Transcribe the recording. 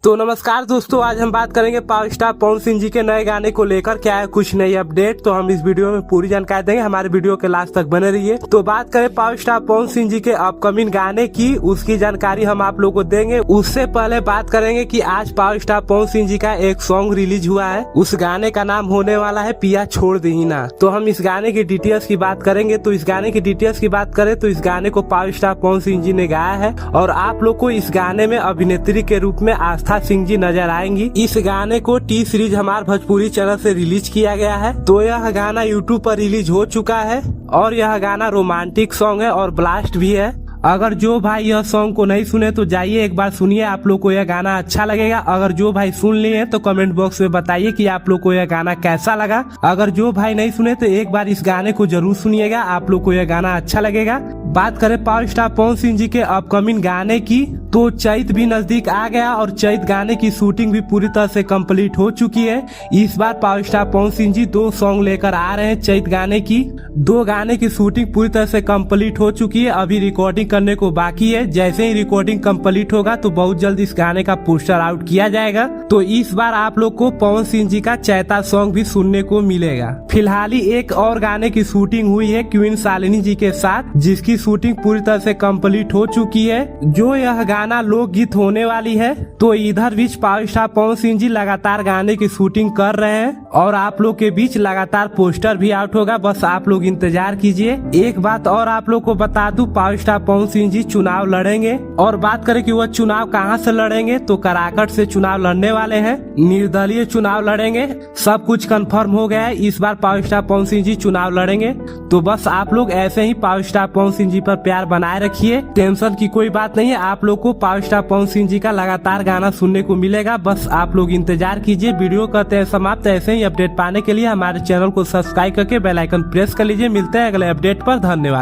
तो नमस्कार दोस्तों, आज हम बात करेंगे पावर स्टार पवन सिंह जी के नए गाने को लेकर क्या है कुछ नई अपडेट। तो हम इस वीडियो में पूरी जानकारी देंगे, हमारे वीडियो के लास्ट तक बने रहिए। तो बात करें पावर स्टार पवन सिंह जी के अपकमिंग गाने की, उसकी जानकारी हम आप लोगों को देंगे। उससे पहले बात करेंगे कि आज पावर स्टार पवन सिंह जी का एक सॉन्ग रिलीज हुआ है। उस गाने का नाम होने वाला है पिया छोड़ दही ना। तो हम इस गाने की डिटेल्स की बात करेंगे। तो इस गाने की डिटेल्स की बात करें तो इस गाने को पावर स्टार पवन सिंह जी ने गाया है और आप लोग को इस गाने में अभिनेत्री के रूप में आस्था सिंह जी नजर आएंगी। इस गाने को टी सीरीज हमारे भोजपुरी चैनल से रिलीज किया गया है। तो यह गाना यूट्यूब पर रिलीज हो चुका है और यह गाना रोमांटिक सॉन्ग है और ब्लास्ट भी है। अगर जो भाई यह सॉन्ग को नहीं सुने तो जाइए एक बार सुनिए, आप लोग को यह गाना अच्छा लगेगा। अगर जो भाई सुन लिए तो कमेंट बॉक्स में बताइए कि आप लोग को यह गाना कैसा लगा। अगर जो भाई नहीं सुने तो एक बार इस गाने को जरूर सुनिएगा, आप लोग को यह गाना अच्छा लगेगा। बात करें पावर स्टार पवन सिंह जी के अपकमिंग गाने की, तो चैत भी नजदीक आ गया और चैत गाने की शूटिंग भी पूरी तरह से कंप्लीट हो चुकी है। इस बार power star Pawan Singh ji 2 song लेकर आ रहे हैं चैत गाने की। 2 गाने की शूटिंग पूरी तरह से कंप्लीट हो चुकी है, अभी रिकॉर्डिंग करने को बाकी है। जैसे ही रिकॉर्डिंग कंप्लीट होगा तो बहुत जल्द इस गाने का पोस्टर आउट किया जाएगा। तो इस बार आप लोग को पवन सिंह जी का चैता सॉन्ग भी सुनने को मिलेगा। फिलहाल ही एक और गाने की शूटिंग हुई है क्वीन शालिनी जी के साथ, जिसकी शूटिंग पूरी तरह से कंप्लीट हो चुकी है। जो यह गाना लोकगीत होने वाली है। तो इधर बीच पावर स्टार पवन सिंह जी लगातार गाने की शूटिंग कर रहे हैं और आप लोग के बीच लगातार पोस्टर भी आउट होगा, बस आप लोग इंतजार कीजिए। एक बात और आप लोग को बता दूं, पावर स्टार पवन सिंह जी चुनाव लड़ेंगे और बात करें कि वह चुनाव कहां से लड़ेंगे तो कराकट से चुनाव लड़ने वाले हैं। निर्दलीय चुनाव लड़ेंगे, सब कुछ कंफर्म हो गया है। इस बार पावर स्टार पवन सिंह जी चुनाव लड़ेंगे। तो बस आप लोग ऐसे ही पावर स्टार पवन सिंह जी पर प्यार बनाए रखिए, टेंशन की कोई बात नहीं है। आप लोग को पावर स्टार पवन सिंह जी का लगातार गाना सुनने को मिलेगा, बस आप लोग इंतजार कीजिए। वीडियो करते हैं समाप्त। ऐसे ही अपडेट पाने के लिए हमारे चैनल को सब्सक्राइब करके बेल आइकन प्रेस कर लीजिए। मिलते हैं अगले अपडेट पर, धन्यवाद।